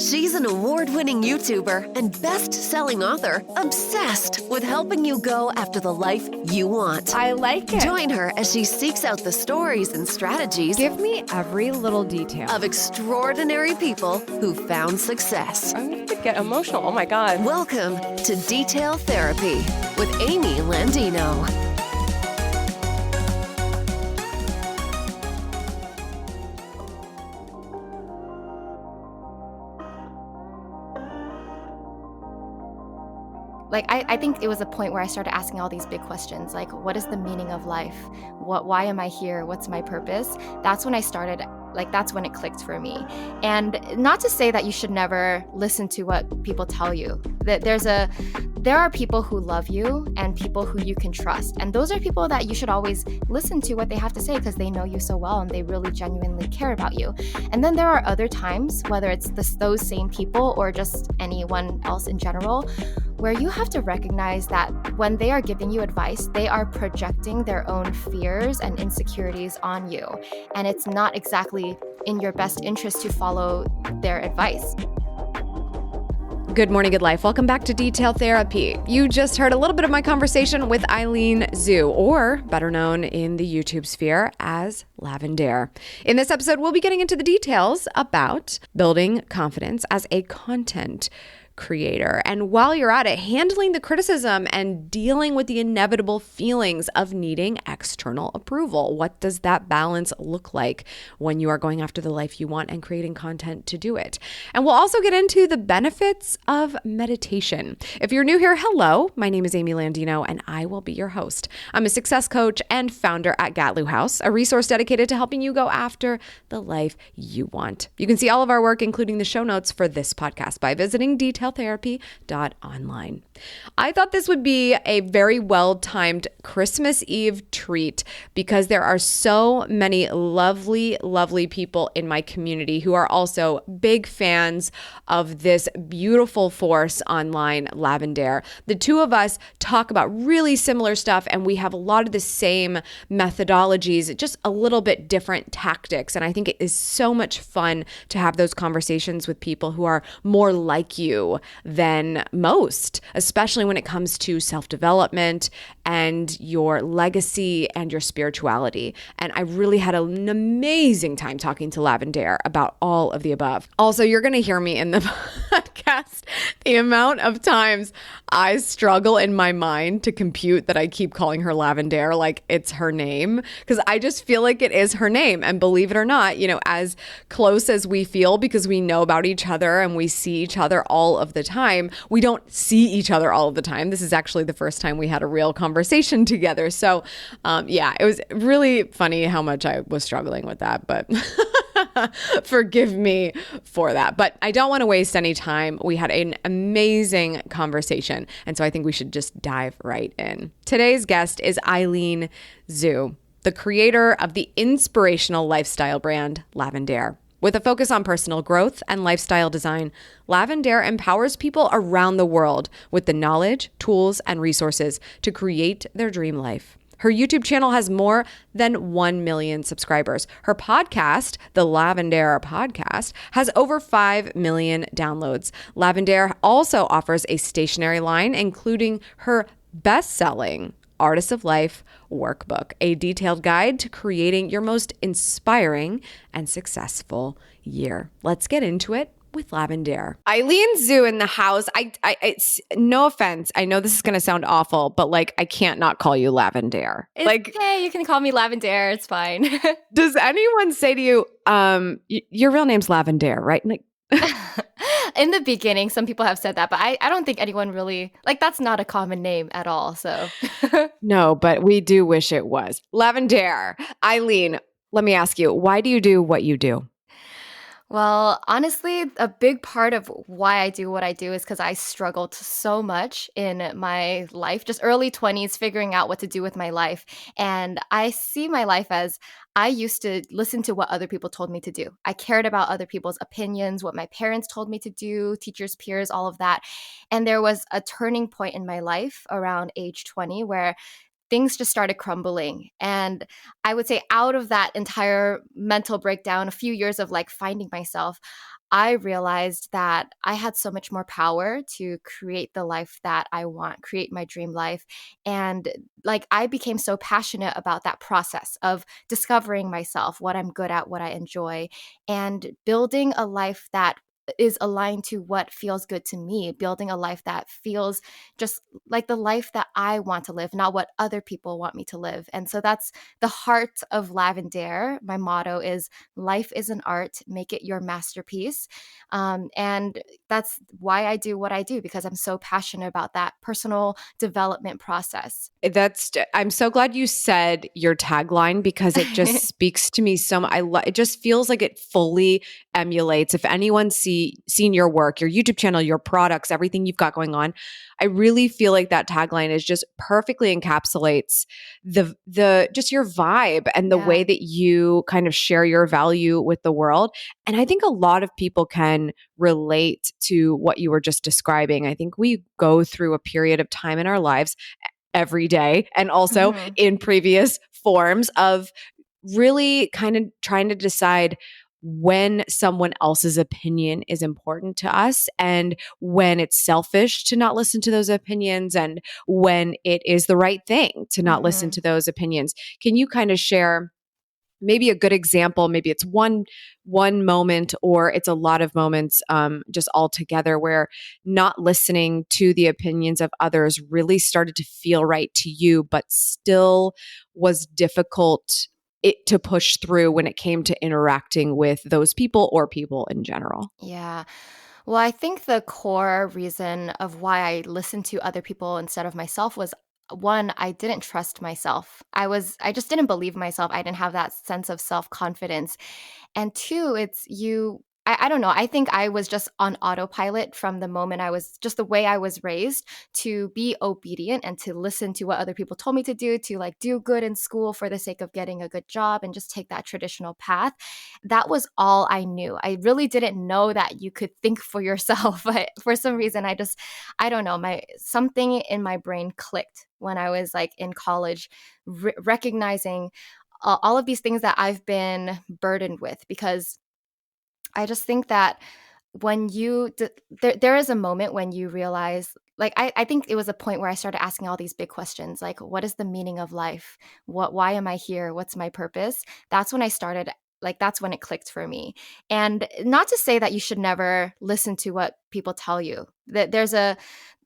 She's an award-winning YouTuber and best-selling author obsessed with helping you go after the life you want. I like it. Join her as she seeks out the stories and strategies Give me every little detail. of extraordinary people who found success. I'm going to get emotional. Oh my God. Welcome to Detail Therapy with Aileen Landino. I think it was a point where I started asking all these big questions, like, what is the meaning of life? Why am I here? What's my purpose? That's when I started, that's when it clicked for me. And not to say that you should never listen to what people tell you. That there are people who love you and people who you can trust. And those are people that you should always listen to what they have to say because they know you so well and they really genuinely care about you. And then there are other times, whether it's those same people or just anyone else in general, where you have to recognize that when they are giving you advice, they are projecting their own fears and insecurities on you. And it's not exactly in your best interest to follow their advice. Good morning, good life. Welcome back to Detail Therapy. You just heard a little bit of my conversation with Aileen Xu, or better known in the YouTube sphere as Lavendaire. In this episode, we'll be getting into the details about building confidence as a content creator. And while you're at it, handling the criticism and dealing with the inevitable feelings of needing external approval. What does that balance look like when you are going after the life you want and creating content to do it? And we'll also get into the benefits of meditation. If you're new here, hello, my name is Aileen Landino and I will be your host. I'm a success coach and founder at Gatlu House, a resource dedicated to helping you go after the life you want. You can see all of our work, including the show notes for this podcast, by visiting detailtherapy.online. I thought this would be a very well-timed Christmas Eve treat because there are so many lovely, lovely people in my community who are also big fans of this beautiful force online, Lavendaire. The two of us talk about really similar stuff and we have a lot of the same methodologies, just a little bit different tactics. And I think it is so much fun to have those conversations with people who are more like you than most, especially when it comes to self-development and your legacy and your spirituality. And I really had an amazing time talking to Lavendaire about all of the above. Also, you're going to hear me in the podcast, the amount of times I struggle in my mind to compute that I keep calling her Lavendaire like it's her name, because I just feel like it is her name. And believe it or not, as close as we feel because we know about each other and we see each other all of the time, we don't see each other all of the time. This is actually the first time we had a real conversation together. So it was really funny how much I was struggling with that, but forgive me for that. But I don't want to waste any time. We had an amazing conversation. And so I think we should just dive right in. Today's guest is Aileen Xu, the creator of the inspirational lifestyle brand Lavendaire. With a focus on personal growth and lifestyle design, Lavendaire empowers people around the world with the knowledge, tools, and resources to create their dream life. Her YouTube channel has more than 1 million subscribers. Her podcast, the Lavendaire Podcast, has over 5 million downloads. Lavendaire also offers a stationery line, including her best-selling Artist of Life workbook, a detailed guide to creating your most inspiring and successful year. Let's get into it with Lavendaire. Aileen Xu in the house. It's no offense. I know this is going to sound awful, but I can't not call you Lavendaire. It's okay. You can call me Lavendaire. It's fine. Does anyone say to you, your real name's Lavendaire, right? In the beginning, some people have said that, but I don't think anyone really, that's not a common name at all, so. No, but we do wish it was. Lavendaire, Aileen, let me ask you, why do you do what you do? Well, honestly, a big part of why I do what I do is because I struggled so much in my life, just early 20s, figuring out what to do with my life. And I see my life as I used to listen to what other people told me to do. I cared about other people's opinions, what my parents told me to do, teachers, peers, all of that. And there was a turning point in my life around age 20 where things just started crumbling. And I would say out of that entire mental breakdown, a few years of finding myself, I realized that I had so much more power to create the life that I want, create my dream life. And like I became so passionate about that process of discovering myself, what I'm good at, what I enjoy, and building a life that is aligned to what feels good to me, building a life that feels just like the life that I want to live, not what other people want me to live. And so that's the heart of Lavendaire. My motto is life is an art, make it your masterpiece. And that's why I do what I do, because I'm so passionate about that personal development process. I'm so glad you said your tagline because it just speaks to me so much. It just feels like it fully emulates. If anyone's seen your work, your YouTube channel, your products, everything you've got going on, I really feel like that tagline is just perfectly encapsulates the just your vibe and the Yeah. way that you kind of share your value with the world. And I think a lot of people can relate to what you were just describing. I think we go through a period of time in our lives every day and also Mhm. in previous forms of really kind of trying to decide when someone else's opinion is important to us and when it's selfish to not listen to those opinions and when it is the right thing to not listen Mhm. to those opinions. Can you kind of share maybe a good example? Maybe it's one moment or it's a lot of moments just all together where not listening to the opinions of others really started to feel right to you but still was difficult to push through when it came to interacting with those people or people in general. Yeah. Well, I think the core reason of why I listened to other people instead of myself was one, I didn't trust myself. I just didn't believe myself. I didn't have that sense of self-confidence. And two, it's you. I don't know. I think I was just on autopilot from the moment I was just the way I was raised to be obedient and to listen to what other people told me to do, to like do good in school for the sake of getting a good job and just take that traditional path. That was all I knew. I really didn't know that you could think for yourself. But for some reason, I don't know, something in my brain clicked when I was like in college, recognizing all of these things that I've been burdened with, because I just think that when there is a moment when you realize, like I think it was a point where I started asking all these big questions, like what is the meaning of life, why am I here, what's my purpose. That's when I started, like that's when it clicked for me. And not to say that you should never listen to what people tell you, that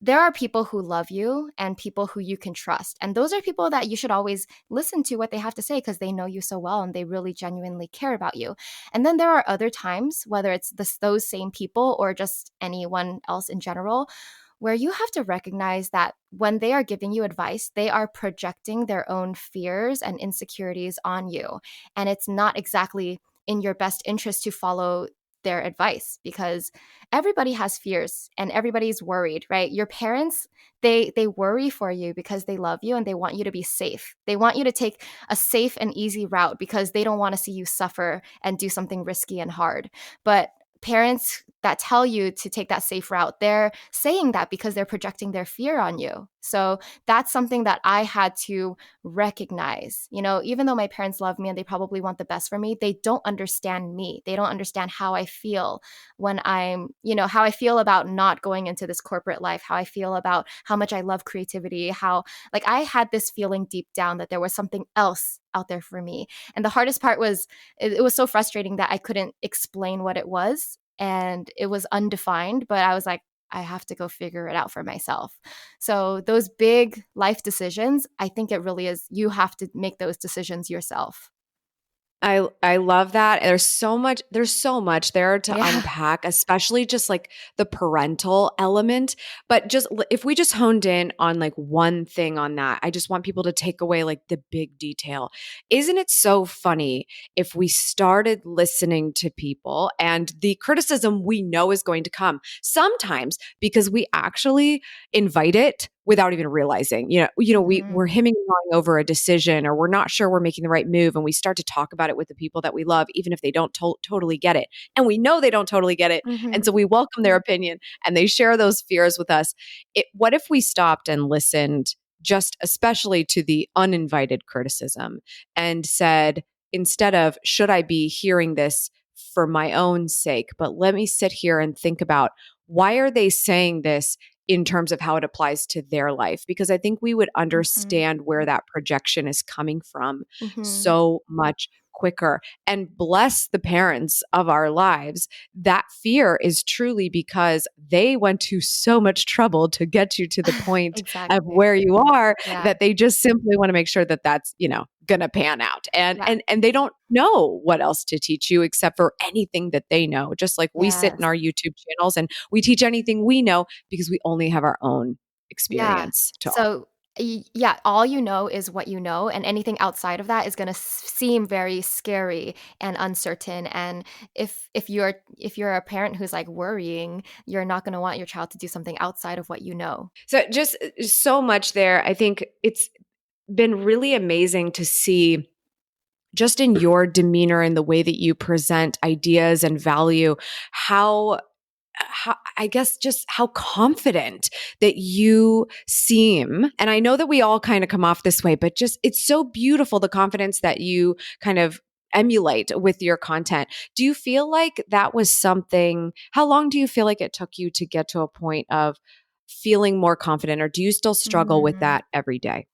there are people who love you and people who you can trust, and those are people that you should always listen to what they have to say because they know you so well and they really genuinely care about you. And then there are other times, whether it's those same people or just anyone else in general, where you have to recognize that when they are giving you advice, they are projecting their own fears and insecurities on you. And it's not exactly in your best interest to follow their advice, because everybody has fears and everybody's worried, right? Your parents, they worry for you because they love you and they want you to be safe. They want you to take a safe and easy route because they don't want to see you suffer and do something risky and hard. But parents that tell you to take that safe route, they're saying that because they're projecting their fear on you. So that's something that I had to recognize. You know, even though my parents love me and they probably want the best for me, they don't understand me. They don't understand how I feel when how I feel about not going into this corporate life, how I feel about how much I love creativity, how like I had this feeling deep down that there was something else out there for me. And the hardest part was it was so frustrating that I couldn't explain what it was and it was undefined, but I was like, I have to go figure it out for myself. So those big life decisions, I think it really is, you have to make those decisions yourself. I love that. There's so much there to Yeah. unpack, especially just like the parental element. But just if we just honed in on like one thing on that, I just want people to take away like the big detail. Isn't it so funny if we started listening to people and the criticism we know is going to come sometimes because we actually invite it without even realizing, Mhm. we're hemming and hawing over a decision or we're not sure we're making the right move. And we start to talk about it with the people that we love, even if they don't totally get it. And we know they don't totally get it. And Mhm. so we welcome their opinion and they share those fears with us. What if we stopped and listened just especially to the uninvited criticism and said, instead of, should I be hearing this for my own sake, but let me sit here and think about, why are they saying this in terms of how it applies to their life? Because I think we would understand where that projection is coming from so much quicker. And bless the parents of our lives. That fear is truly because they went to so much trouble to get you to the point Exactly. of where you are, Yeah. that they just simply want to make sure that that's, gonna pan out. And Yeah. and they don't know what else to teach you except for anything that they know. Just like we sit in Yes. our YouTube channels and we teach anything we know because we only have our own Yeah. experience to offer. So, yeah, all you know is what you know, and anything outside of that is going to seem very scary and uncertain. And if you're a parent who's like worrying, you're not going to want your child to do something outside of what you know. So just so much there. I think it's been really amazing to see, just in your demeanor and the way that you present ideas and value, how I guess just how confident that you seem. And I know that we all kind of come off this way, but just it's so beautiful, the confidence that you kind of emulate with your content. Do you feel like that was something, how long do you feel like it took you to get to a point of feeling more confident, or do you still struggle with Mm. that every day?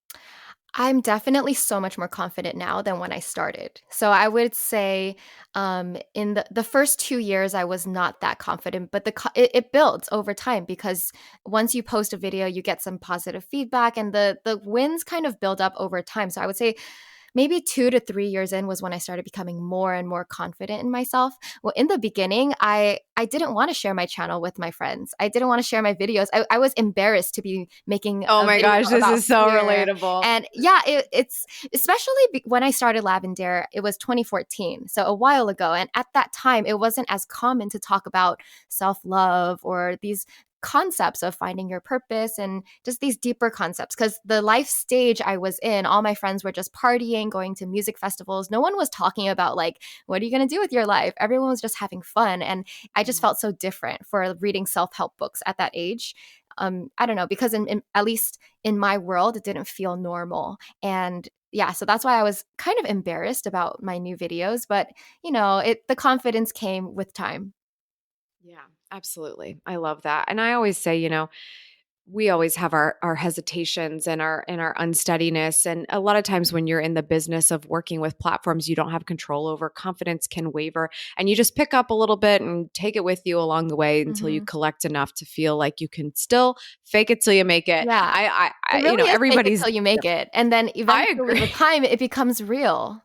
I'm definitely so much more confident now than when I started. So I would say in the first 2 years, I was not that confident, but it builds over time because once you post a video, you get some positive feedback and the wins kind of build up over time. So I would say maybe 2 to 3 years in was when I started becoming more and more confident in myself. Well, in the beginning, I didn't want to share my channel with my friends. I didn't want to share my videos. I was embarrassed to be making Oh a my video gosh, this about is so fear. relatable. And yeah, it's especially when I started Lavendaire, it was 2014, so a while ago. And at that time, it wasn't as common to talk about self-love or these concepts of finding your purpose and just these deeper concepts, because the life stage I was in, all my friends were just partying, going to music festivals. No one was talking about like, what are you going to do with your life? Everyone was just having fun. And I just felt so different for reading self-help books at that age. I don't know, because at least in my world, it didn't feel normal. And yeah, so that's why I was kind of embarrassed about my new videos. But the confidence came with time. Yeah, absolutely. I love that. And I always say, we always have our hesitations and our unsteadiness. And a lot of times when you're in the business of working with platforms you don't have control over, confidence can waver, and you just pick up a little bit and take it with you along the way until you Hmm. collect enough to feel like you can still fake it till you make it. Yeah, I it really is fake it everybody's, till you make it. And then I eventually agree. with time, it becomes real.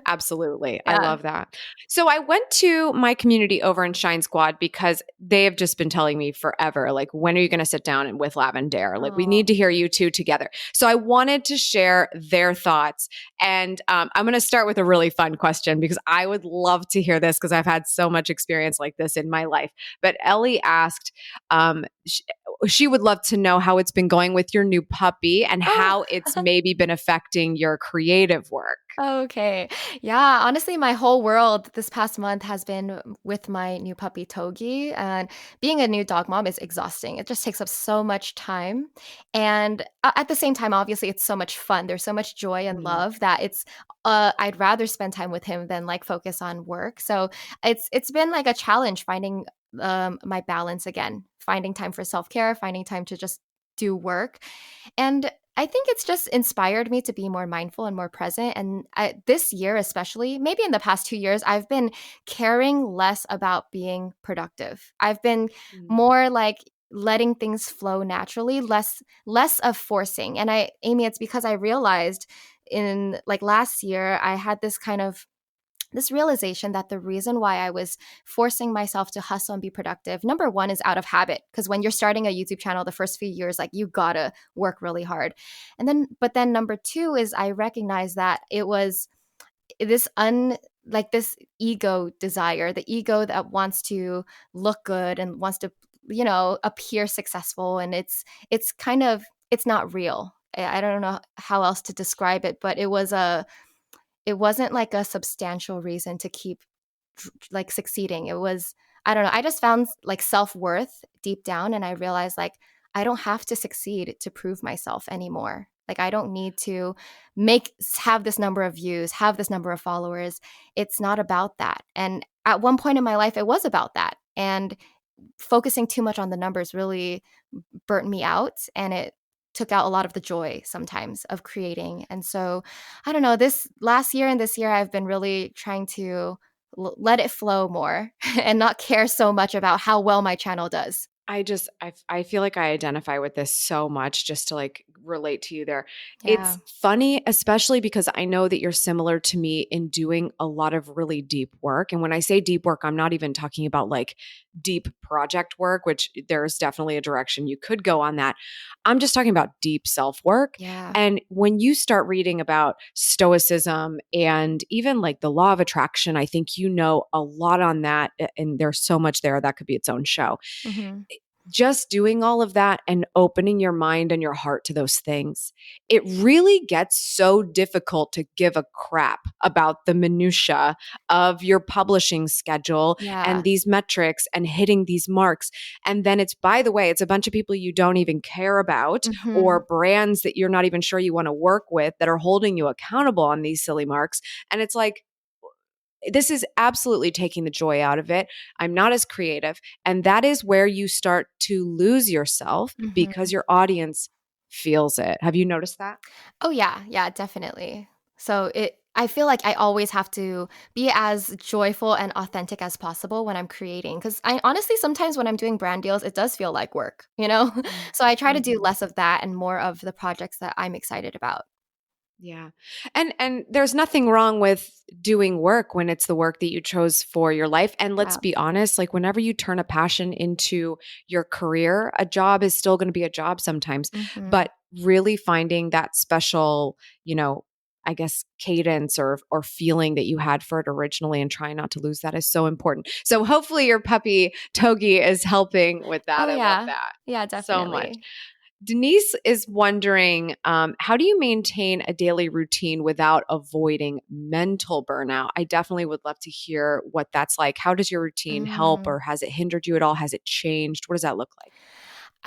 Absolutely. I Yeah. love that. So I went to my community over in Shine Squad because they have just been telling me forever, like, when are you going to sit down with Lavendaire? Like, we Oh. need to hear you two together. So I wanted to share their thoughts. And I'm going to start with a really fun question because I would love to hear this because I've had so much experience like this in my life. But Ellie asked, she would love to know how it's been going with your new puppy and Oh. how it's maybe been affecting your creative work. Okay. Yeah, honestly, my whole world this past month has been with my new puppy Togi. And being a new dog mom is exhausting. It just takes up so much time. And at the same time, obviously, it's so much fun. There's so much joy and Mm. love that I'd rather spend time with him than like focus on work. So it's been like a challenge finding my balance again, finding time for self-care, finding time to just do work. And I think it's just inspired me to be more mindful and more present. And this year, especially, maybe in the past 2 years, I've been caring less about being productive. I've been Mm. more like letting things flow naturally, less of forcing. And Amy, it's because I realized in like last year, I had this realization that the reason why I was forcing myself to hustle and be productive, number one, is out of habit. Because when you're starting a YouTube channel, the first few years, like you gotta work really hard. But then number two is I recognized that it was this like this ego desire, the ego that wants to look good and wants to, appear successful. And it's kind of, it's not real. I don't know how else to describe it, but it wasn't like a substantial reason to keep like succeeding. It was, I don't know, I just found like self-worth deep down, and I realized like I don't have to succeed to prove myself anymore. Like, I don't need to have this number of views, have this number of followers. It's not about that. And at one point in my life, it was about that. And focusing too much on the numbers really burnt me out, and it took out a lot of the joy sometimes of creating. And so, I don't know, this last year and this year, I've been really trying to let it flow more and not care so much about how well my channel does. I feel like I identify with this so much, just to like relate to you there. Yeah. It's funny, especially because I know that you're similar to me in doing a lot of really deep work. And when I say deep work, I'm not even talking about like deep project work, which there's definitely a direction you could go on that. I'm just talking about deep self work. Yeah. And when you start reading about stoicism and even like the law of attraction, I think you know a lot on that. And there's so much there that could be its own show. Mm-hmm. Just doing all of that and opening your mind and your heart to those things, it really gets so difficult to give a crap about the minutia of your publishing schedule Yeah. and these metrics and hitting these marks. And then it's, by the way, it's a bunch of people you don't even care about Mm-hmm. or brands that you're not even sure you want to work with that are holding you accountable on these silly marks. And it's like, this is absolutely taking the joy out of it. I'm not as creative. And that is where you start to lose yourself because Mm-hmm. your audience feels it. Have you noticed that? Oh yeah, yeah, definitely. So I feel like I always have to be as joyful and authentic as possible when I'm creating, because I honestly sometimes when I'm doing brand deals, it does feel like work, you know? So I try to do Mm-hmm. less of that and more of the projects that I'm excited about. Yeah. And there's nothing wrong with doing work when it's the work that you chose for your life. And let's Yeah. be honest, like whenever you turn a passion into your career, a job is still going to be a job sometimes. Mm-hmm. But really finding that special, I guess cadence or feeling that you had for it originally and trying not to lose that is so important. So hopefully your puppy Togi is helping with that. Oh I love yeah. that Yeah, so much. definitely. Denise is wondering, how do you maintain a daily routine without avoiding mental burnout? I definitely would love to hear what that's like. How does your routine help, Mm. or has it hindered you at all? Has it changed? What does that look like?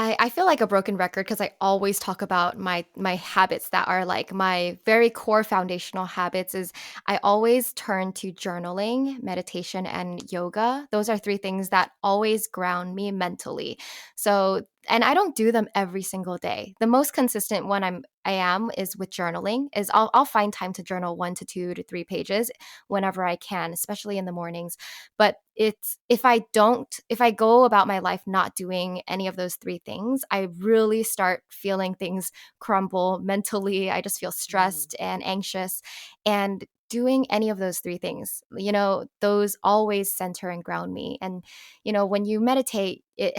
I feel like a broken record because I always talk about my habits that are like my very core foundational habits. Is I always turn to journaling, meditation, and yoga. Those are three things that always ground me mentally. So, and I don't do them every single day. The most consistent one I am is with journaling. Is I'll find time to journal 1 to 2 to 3 pages whenever I can, especially in the mornings. But it's if I go about my life not doing any of those three things, I really start feeling things crumble mentally. I just feel stressed and anxious. And doing any of those three things, those always center and ground me. And, when you meditate, it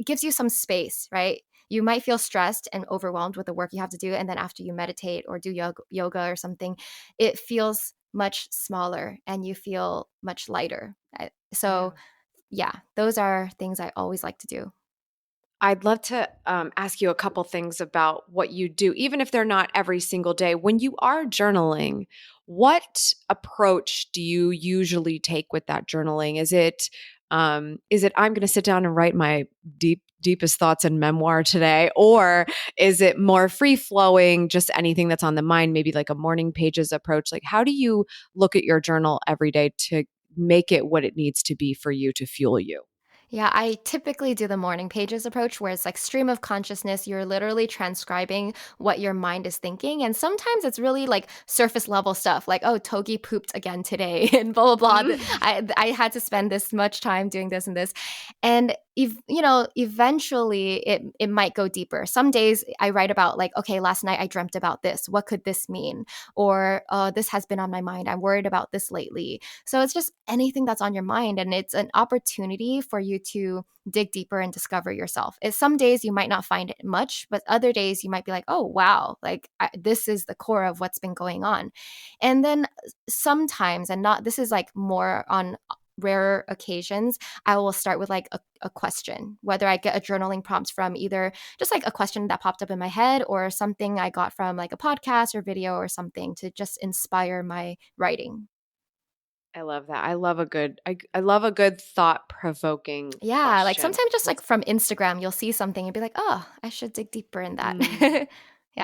gives you some space, right? You might feel stressed and overwhelmed with the work you have to do. And then after you meditate or do yoga or something, it feels much smaller and you feel much lighter. So, yeah, those are things I always like to do. I'd love to ask you a couple things about what you do, even if they're not every single day. When you are journaling, what approach do you usually take with that journaling? Is it I'm going to sit down and write my deepest thoughts and memoir today, or is it more free flowing, just anything that's on the mind, maybe like a morning pages approach? Like, how do you look at your journal every day to make it what it needs to be for you to fuel you? Yeah, I typically do the morning pages approach where it's like stream of consciousness. You're literally transcribing what your mind is thinking. And sometimes it's really like surface level stuff like, oh, Togi pooped again today and blah, blah, blah. I had to spend this much time doing this and this. And eventually it might go deeper. Some days I write about like, okay, last night I dreamt about this. What could this mean? Or this has been on my mind. I'm worried about this lately. So it's just anything that's on your mind. And it's an opportunity for you to dig deeper and discover yourself. Some days you might not find it much, but other days you might be like, oh, wow, like this is the core of what's been going on. And then sometimes, and not, this is like more on rare occasions, I will start with like a question, whether I get a journaling prompt from either just like a question that popped up in my head or something I got from like a podcast or video or something to just inspire my writing. I love that. I love a good thought provoking Yeah, like question. sometimes just like from Instagram, you'll see something and be like, oh, I should dig deeper in that. Mm.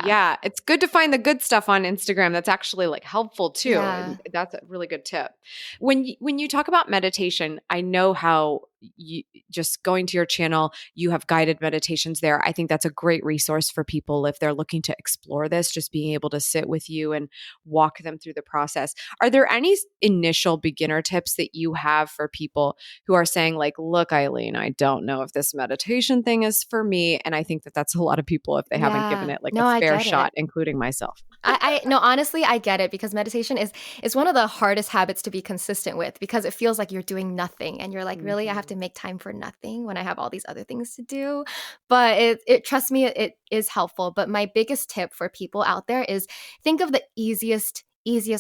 Yeah, it's good to find the good stuff on Instagram. That's actually like helpful too. Yeah. And that's a really good tip. When you talk about meditation, I know how you just going to your channel, you have guided meditations there. I think that's a great resource for people if they're looking to explore this, just being able to sit with you and walk them through the process. Are there any initial beginner tips that you have for people who are saying like, look, Eileen, I don't know if this meditation thing is for me. And I think that that's a lot of people if they haven't given Yeah. it like a No, I fair get shot, it. including myself. I no, honestly, I get it because meditation is one of the hardest habits to be consistent with because it feels like you're doing nothing and you're like, really, I have to make time for nothing when I have all these other things to do. But it trust me, it is helpful. But my biggest tip for people out there is think of the easiest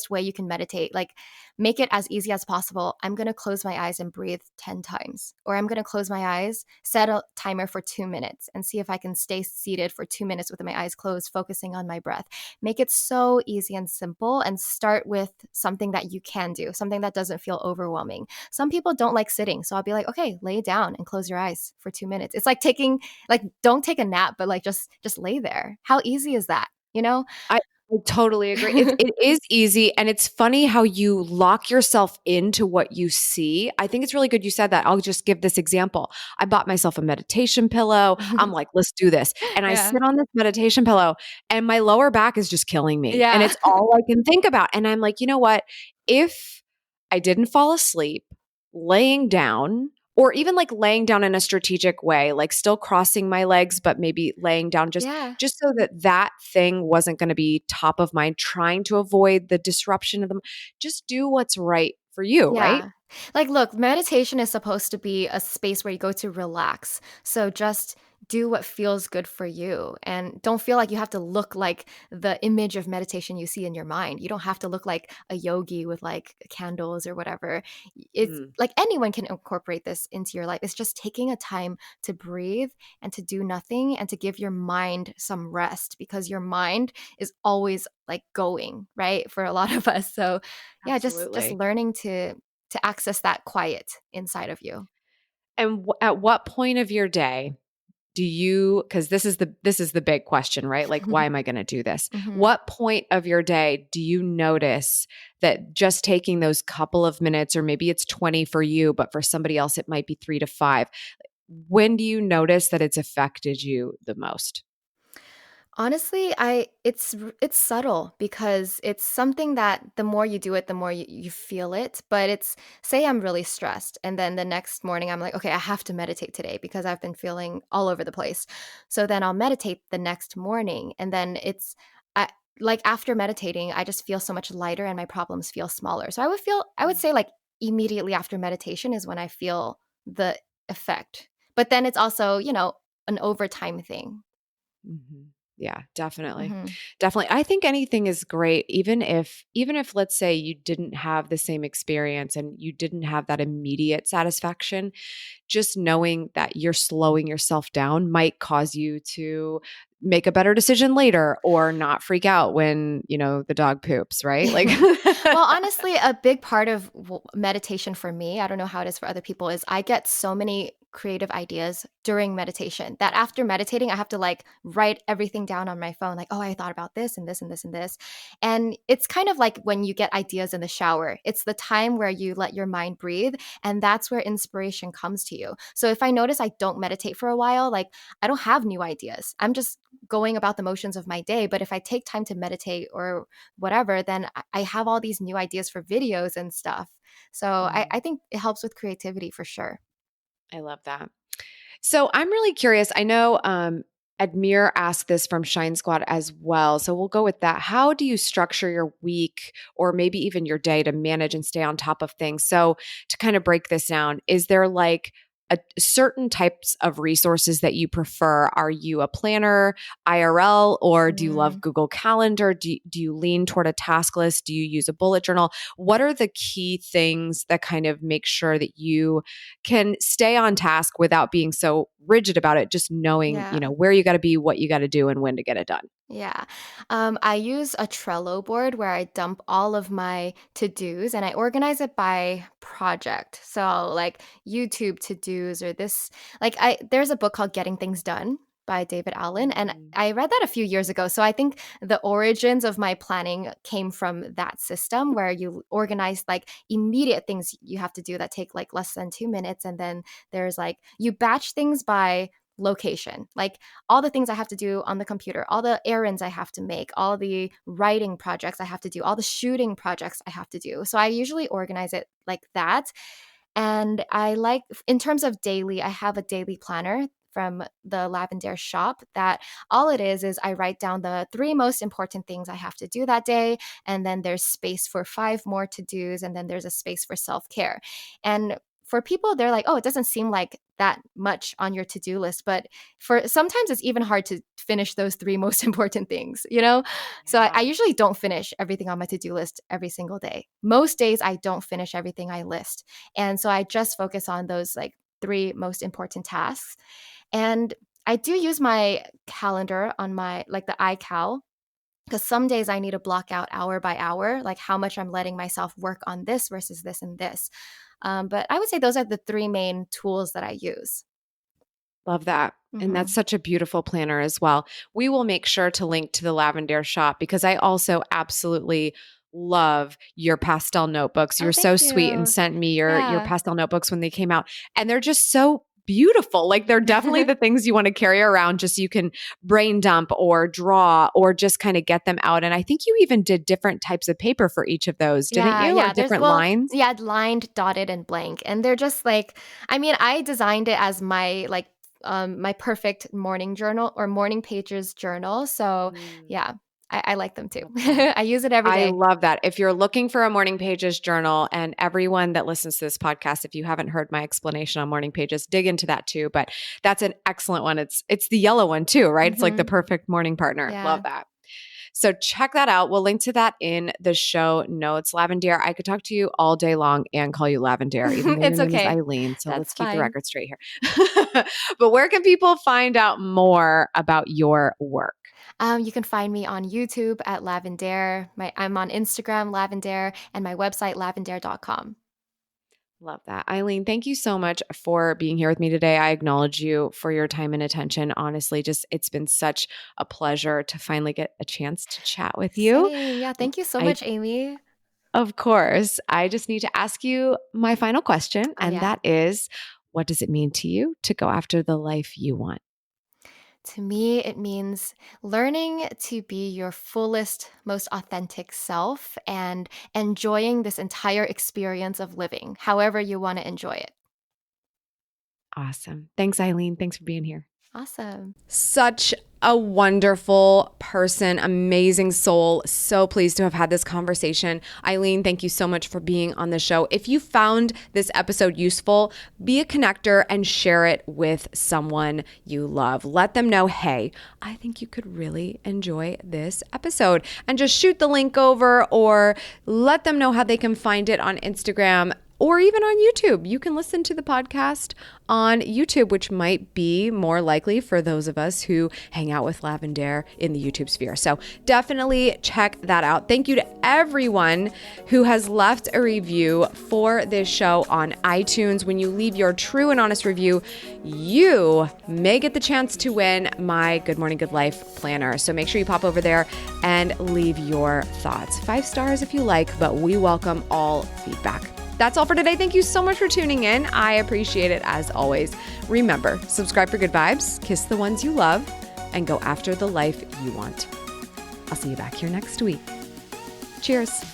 way you can meditate. Like make it as easy as possible. I'm going to close my eyes and breathe 10 times, or I'm going to close my eyes, set a timer for 2 minutes and see if I can stay seated for 2 minutes with my eyes closed, focusing on my breath. Make it so easy and simple and start with something that you can do, something that doesn't feel overwhelming. Some people don't like sitting. So I'll be like, okay, lay down and close your eyes for 2 minutes. It's like don't take a nap, but like just lay there. How easy is that? You know? I totally agree. It is easy. And it's funny how you lock yourself into what you see. I think it's really good you said that. I'll just give this example. I bought myself a meditation pillow. I'm like, let's do this. And I Yeah. sit on this meditation pillow and my lower back is just killing me. And Yeah. it's all I can think about. And I'm like, you know what? If I didn't fall asleep laying down, or even like laying down in a strategic way, like still crossing my legs, but maybe laying down Yeah. just so that that thing wasn't going to be top of mind, trying to avoid the disruption of them. Just do what's right for you, right? Yeah. Like, look, meditation is supposed to be a space where you go to relax. So just do what feels good for you and don't feel like you have to look like the image of meditation you see in your mind. You don't have to look like a yogi with like candles or whatever. It's Mm, like anyone can incorporate this into your life. It's just taking a time to breathe and to do nothing and to give your mind some rest because your mind is always like going, right? For a lot of us. So yeah, just absolutely. learning to access that quiet inside of you. And at what point of your day do you, because this is the big question, right? Like, why am I going to do this? Mhm. What point of your day do you notice that just taking those couple of minutes, or maybe it's 20 for you, but for somebody else it might be 3 to 5? When do you notice that it's affected you the most? Honestly, it's subtle because it's something that the more you do it, the more you feel it. But it's say I'm really stressed, and then the next morning I'm like, okay, I have to meditate today because I've been feeling all over the place. So then I'll meditate the next morning, and then I, like after meditating, I just feel so much lighter and my problems feel smaller. So I would say like immediately after meditation is when I feel the effect. But then it's also an overtime thing. Mhm. Yeah, definitely. Hmm. Definitely. I think anything is great even if let's say you didn't have the same experience and you didn't have that immediate satisfaction, just knowing that you're slowing yourself down might cause you to make a better decision later or not freak out when, the dog poops, right? Like Well, honestly, a big part of meditation for me, I don't know how it is for other people, is I get so many creative ideas during meditation that after meditating, I have to like write everything down on my phone. Like, oh, I thought about this and this and this and this. And it's kind of like when you get ideas in the shower, it's the time where you let your mind breathe. And that's where inspiration comes to you. So if I notice I don't meditate for a while, like I don't have new ideas. I'm just going about the motions of my day. But if I take time to meditate or whatever, then I have all these new ideas for videos and stuff. So Mm, I think it helps with creativity for sure. I love that. So I'm really curious. I know Admir asked this from Shine Squad as well. So we'll go with that. How do you structure your week or maybe even your day to manage and stay on top of things? So to kind of break this down, is there like a certain types of resources that you prefer? Are you a planner, IRL, or do you love Mm, Google Calendar? Do you lean toward a task list? Do you use a bullet journal? What are the key things that kind of make sure that you can stay on task without being so rigid about it, just knowing, yeah. where you got to be, what you got to do, and when to get it done? Yeah. I use a Trello board where I dump all of my to dos and I organize it by project. So, like YouTube to dos or this, there's a book called Getting Things Done by David Allen. And I read that a few years ago. So I think the origins of my planning came from that system where you organize like immediate things you have to do that take like less than 2 minutes. And then there's like, you batch things by location, like all the things I have to do on the computer, all the errands I have to make, all the writing projects I have to do, all the shooting projects I have to do. So I usually organize it like that. And I like, in terms of daily, I have a daily planner from the Lavendaire shop that all it is I write down the 3 most important things I have to do that day. And then there's space for 5 more to-dos. And then there's a space for self-care. And for people, they're like, oh, it doesn't seem like that much on your to-do list. But for sometimes it's even hard to finish those 3 most important things, you know? So I usually don't finish everything on my to-do list every single day. Most days I don't finish everything I list. And so I just focus on those like 3 most important tasks. And I do use my calendar on my, like the iCal, because some days I need to block out hour by hour, like how much I'm letting myself work on this versus this and this. But I would say those are the 3 main tools that I use. Love that. And that's such a beautiful planner as well. We will make sure to link to the Lavendaire shop because I also absolutely love your pastel notebooks. You're so sweet and sent me your pastel notebooks when they came out. And they're just so beautiful. Like they're definitely the things you want to carry around just so you can brain dump or draw or just kind of get them out. And I think you even did different types of paper for each of those, didn't you? Yeah, or different lines? Yeah, lined, dotted, and blank. And they're just like, I mean, I designed it as my like my perfect morning journal or morning pages journal. So yeah. I like them too. I use it every day. I love that. If you're looking for a morning pages journal, and everyone that listens to this podcast, if you haven't heard my explanation on morning pages, dig into that too. But that's an excellent one. It's the yellow one too, right? It's like the perfect morning partner. Yeah. Love that. So check that out. We'll link to that in the show notes. Lavendaire, I could talk to you all day long and call you Lavendaire, even though It's your name okay. is Eileen. So That's let's keep fine. the record straight here. But where can people find out more about your work? You can find me on YouTube at Lavendaire. I'm on Instagram, Lavendaire, and my website, lavendaire.com. Love that. Eileen, thank you so much for being here with me today. I acknowledge you for your time and attention. Honestly, it's been such a pleasure to finally get a chance to chat with you. Same. Yeah, thank you so much, Amy. Of course. I just need to ask you my final question, and that is, what does it mean to you to go after the life you want? To me, it means learning to be your fullest, most authentic self and enjoying this entire experience of living, however you want to enjoy it. Awesome. Thanks, Eileen. Thanks for being here. Awesome. Such a wonderful person, amazing soul. So pleased to have had this conversation. Eileen, thank you so much for being on the show. If you found this episode useful, be a connector and share it with someone you love. Let them know, hey, I think you could really enjoy this episode. And just shoot the link over or let them know how they can find it on Instagram or even on YouTube. You can listen to the podcast on YouTube, which might be more likely for those of us who hang out with Lavendaire in the YouTube sphere. So definitely check that out. Thank you to everyone who has left a review for this show on iTunes. When you leave your true and honest review, you may get the chance to win my Good Morning, Good Life planner. So make sure you pop over there and leave your thoughts. 5 stars if you like, but we welcome all feedback. That's all for today. Thank you so much for tuning in. I appreciate it as always. Remember, subscribe for good vibes, kiss the ones you love, and go after the life you want. I'll see you back here next week. Cheers.